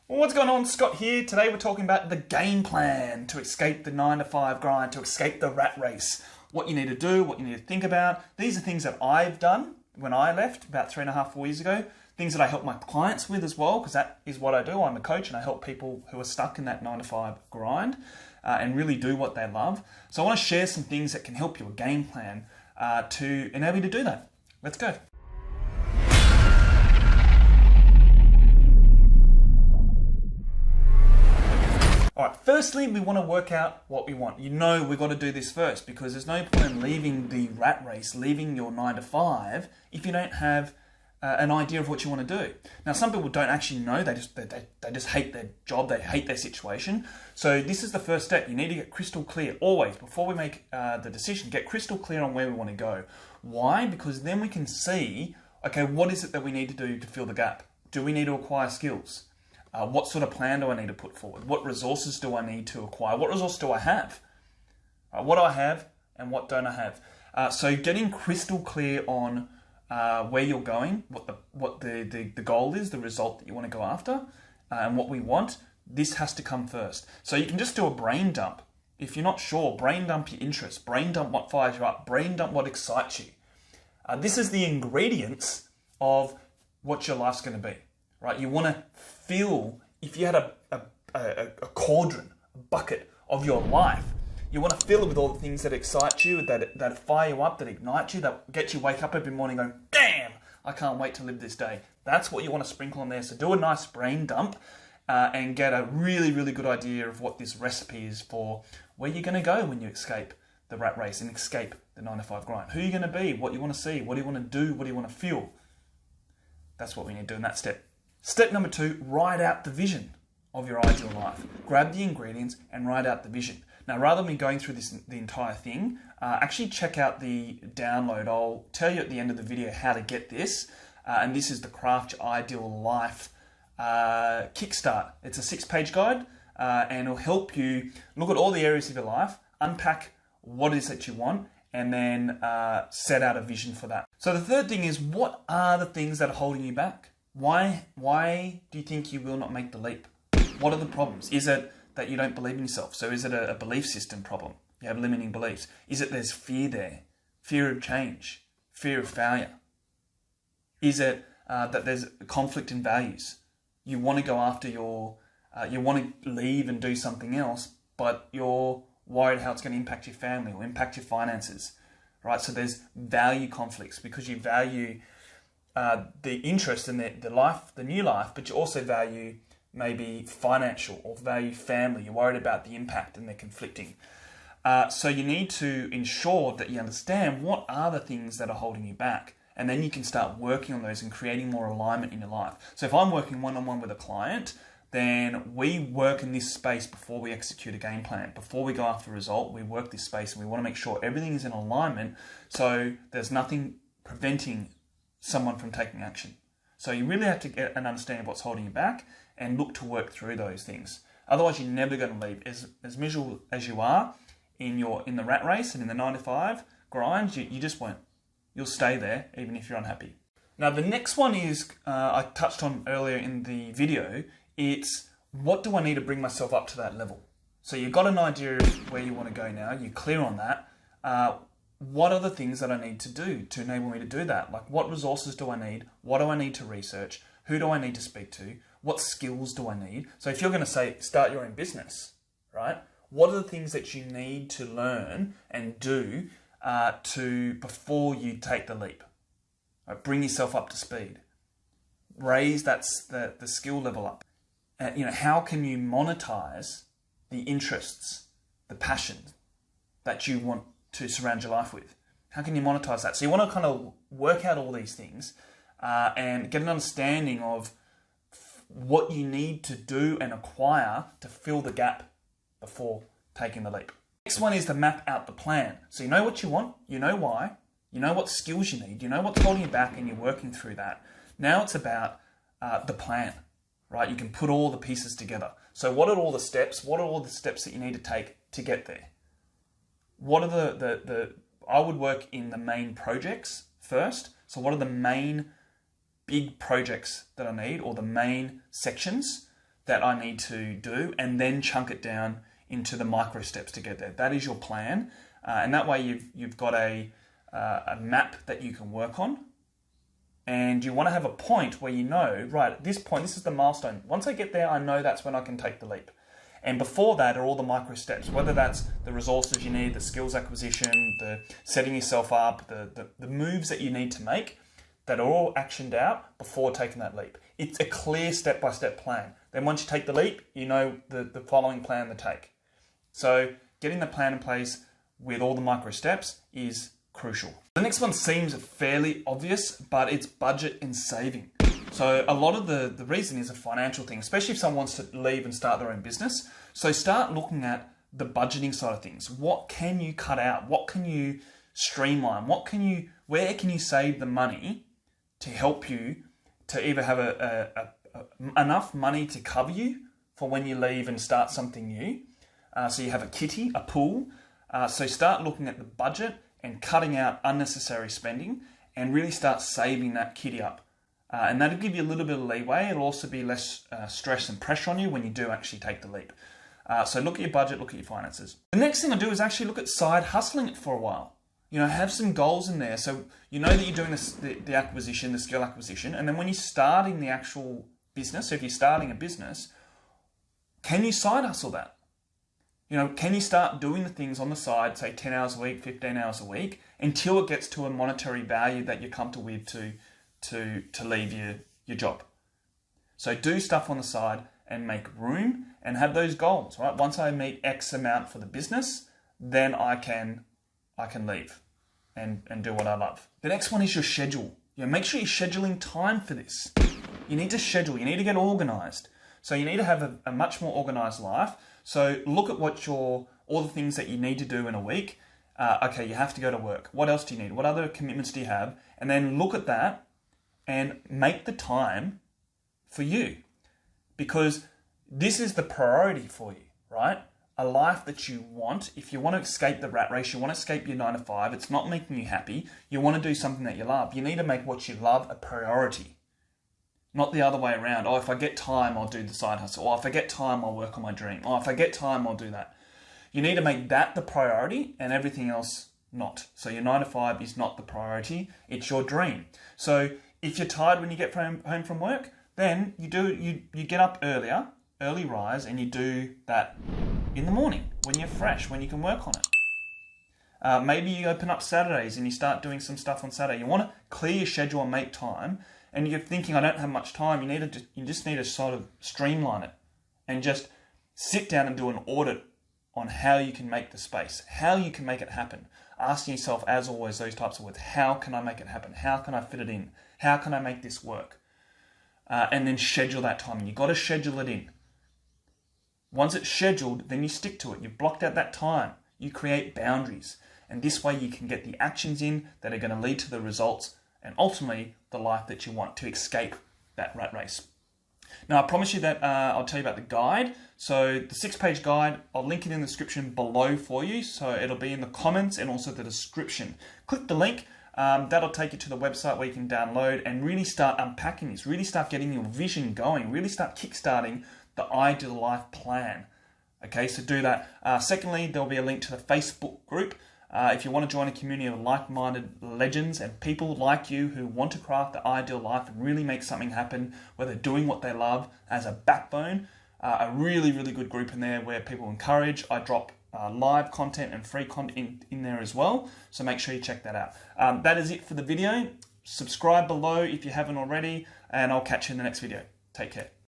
Well, what's going on? Scott here. Today we're talking about the game plan to escape the 9 to 5 grind, to escape the rat race. What you need to do, what you need to think about. These are things that I've done when I left about 3.5, 4 years ago. Things that I help my clients with as well, because that is what I do. I'm a coach and I help people who are stuck in that 9 to 5 grind and really do what they love. So I want to share some things that can help you, a game plan to enable you to do that. Let's go. All right, firstly, we want to work out what we want. You know we've got to do this first because there's no point in leaving the rat race, leaving your 9 to 5, if you don't have an idea of what you want to do. Now, some people don't actually know. They just hate their job. They hate their situation. So this is the first step. You need to get crystal clear always. Before we make the decision, get crystal clear on where we want to go. Why? Because then we can see, okay, what is it that we need to do to fill the gap? Do we need to acquire skills? What sort of plan do I need to put forward? What resources do I need to acquire? What resources do I have? What do I have and what don't I have? So getting crystal clear on where you're going, what the goal is, the result that you want to go after, and what we want, this has to come first. So you can just do a brain dump. If you're not sure, brain dump your interests, brain dump what fires you up, brain dump what excites you. This is the ingredients of what your life's going to be. Right, you want to fill, if you had a cauldron, a bucket of your life, you want to fill it with all the things that excite you, that fire you up, that ignite you, that get you wake up every morning going, damn, I can't wait to live this day. That's what you want to sprinkle on there. So do a nice brain dump and get a really, really good idea of what this recipe is for where you're going to go when you escape the rat race and escape the 9 to 5 grind. Who are you going to be? What do you want to see? What do you want to do? What do you want to feel? That's what we need to do in that step. Step number 2, write out the vision of your ideal life. Grab the ingredients and write out the vision. Now, rather than me going through the entire thing, actually check out the download. I'll tell you at the end of the video how to get this. And this is the Craft Your Ideal Life Kickstart. It's a 6-page guide and it'll help you look at all the areas of your life, unpack what it is that you want, and then set out a vision for that. So the third thing is, what are the things that are holding you back? Why do you think you will not make the leap? What are the problems? Is it that you don't believe in yourself? So is it a belief system problem? You have limiting beliefs. Is it there's fear there? Fear of change? Fear of failure? Is it that there's a conflict in values? You want to go after you want to leave and do something else, but you're worried how it's going to impact your family or impact your finances, right? So there's value conflicts because you value the interest in the new life, but you also value maybe financial or value family. You're worried about the impact and they're conflicting. So you need to ensure that you understand what are the things that are holding you back. And then you can start working on those and creating more alignment in your life. So if I'm working one-on-one with a client, then we work in this space before we execute a game plan. Before we go after a result, we work this space and we want to make sure everything is in alignment so there's nothing preventing someone from taking action. So you really have to get an understanding of what's holding you back and look to work through those things. Otherwise, you're never going to leave. As miserable as you are in the rat race and in the 9 to 5 grind, you just won't. You'll stay there even if you're unhappy. Now, the next one is, I touched on earlier in the video, it's what do I need to bring myself up to that level? So you've got an idea of where you want to go now, you're clear on that. What are the things that I need to do to enable me to do that? Like, what resources do I need? What do I need to research? Who do I need to speak to? What skills do I need? So if you're going to say, start your own business, right? What are the things that you need to learn and do before you take the leap? Right? Bring yourself up to speed. Raise the skill level up. How can you monetize the interests, the passion that you want to surround your life with? How can you monetize that? So you want to kind of work out all these things and get an understanding of what you need to do and acquire to fill the gap before taking the leap. Next one is to map out the plan. So you know what you want, you know why, you know what skills you need, you know what's holding you back, and you're working through that. Now it's about the plan, right? You can put all the pieces together. So what are all the steps? What are all the steps that you need to take to get there? What are I would work in the main projects first. So what are the main big projects that I need, or the main sections that I need to do, and then chunk it down into the micro steps to get there. That is your plan, and that way you've got a map that you can work on, and you want to have a point where you know, right, at this point, this is the milestone. Once I get there, I know that's when I can take the leap. And before that are all the micro steps, whether that's the resources you need, the skills acquisition, the setting yourself up, the moves that you need to make that are all actioned out before taking that leap. It's a clear step-by-step plan. Then once you take the leap, you know the following plan to take. So getting the plan in place with all the micro steps is crucial. The next one seems fairly obvious, but it's budget and saving. So a lot of the reason is a financial thing, especially if someone wants to leave and start their own business. So start looking at the budgeting side of things. What can you cut out? What can you streamline? Where can you save the money to help you to either have enough money to cover you for when you leave and start something new? So you have a kitty, a pool. So start looking at the budget and cutting out unnecessary spending and really start saving that kitty up. And that'll give you a little bit of leeway. It'll also be less stress and pressure on you when you do actually take the leap. So look at your budget, look at your finances. The next thing I do is actually look at side hustling it for a while. You know, have some goals in there. So you know that you're doing the acquisition, the skill acquisition, and then when you're starting the actual business, so if you're starting a business, can you side hustle that? You know, can you start doing the things on the side, say 10 hours a week, 15 hours a week, until it gets to a monetary value that you're comfortable with to leave your job. So do stuff on the side and make room and have those goals, right? Once I meet X amount for the business, then I can leave and do what I love. The next one is your schedule. You know, make sure you're scheduling time for this. You need to schedule, you need to get organized. So you need to have a much more organized life. So look at all the things that you need to do in a week. Okay, you have to go to work. What else do you need? What other commitments do you have? And then look at that and make the time for you, because this is the priority for you, right? A life that you want. If you want to escape the rat race, you want to escape your 9 to 5, it's not making you happy, you want to do something that you love, you need to make what you love a priority, not the other way around. Oh, if I get time, I'll do the side hustle. Or if I get time, I'll work on my dream. Or if I get time, I'll do that. You need to make that the priority and everything else not. So your 9 to 5 is not the priority, it's your dream. So if you're tired when you get home from work, then you get up early rise, and you do that in the morning when you're fresh, when you can work on it. Maybe you open up Saturdays and you start doing some stuff on Saturday. You want to clear your schedule and make time, and you're thinking, I don't have much time. You just need to sort of streamline it and just sit down and do an audit on how you can make the space, how you can make it happen. Asking yourself, as always, those types of words. How can I make it happen? How can I fit it in? How can I make this work? And then schedule that time. And you've got to schedule it in. Once it's scheduled, then you stick to it. You've blocked out that time. You create boundaries. And this way you can get the actions in that are going to lead to the results and ultimately the life that you want, to escape that rat race. Now, I promise you that I'll tell you about the guide. So the 6-page guide, I'll link it in the description below for you. So it'll be in the comments and also the description. Click the link. That'll take you to the website where you can download and really start unpacking this, really start getting your vision going, really start kickstarting the ideal life plan. Okay, so do that. Secondly, there'll be a link to the Facebook group. If you want to join a community of like-minded legends and people like you who want to craft the ideal life and really make something happen, where they're doing what they love as a backbone, a really, really good group in there where people encourage. I drop live content and free content in there as well, so make sure you check that out. That is it for the video. Subscribe below if you haven't already, and I'll catch you in the next video. Take care.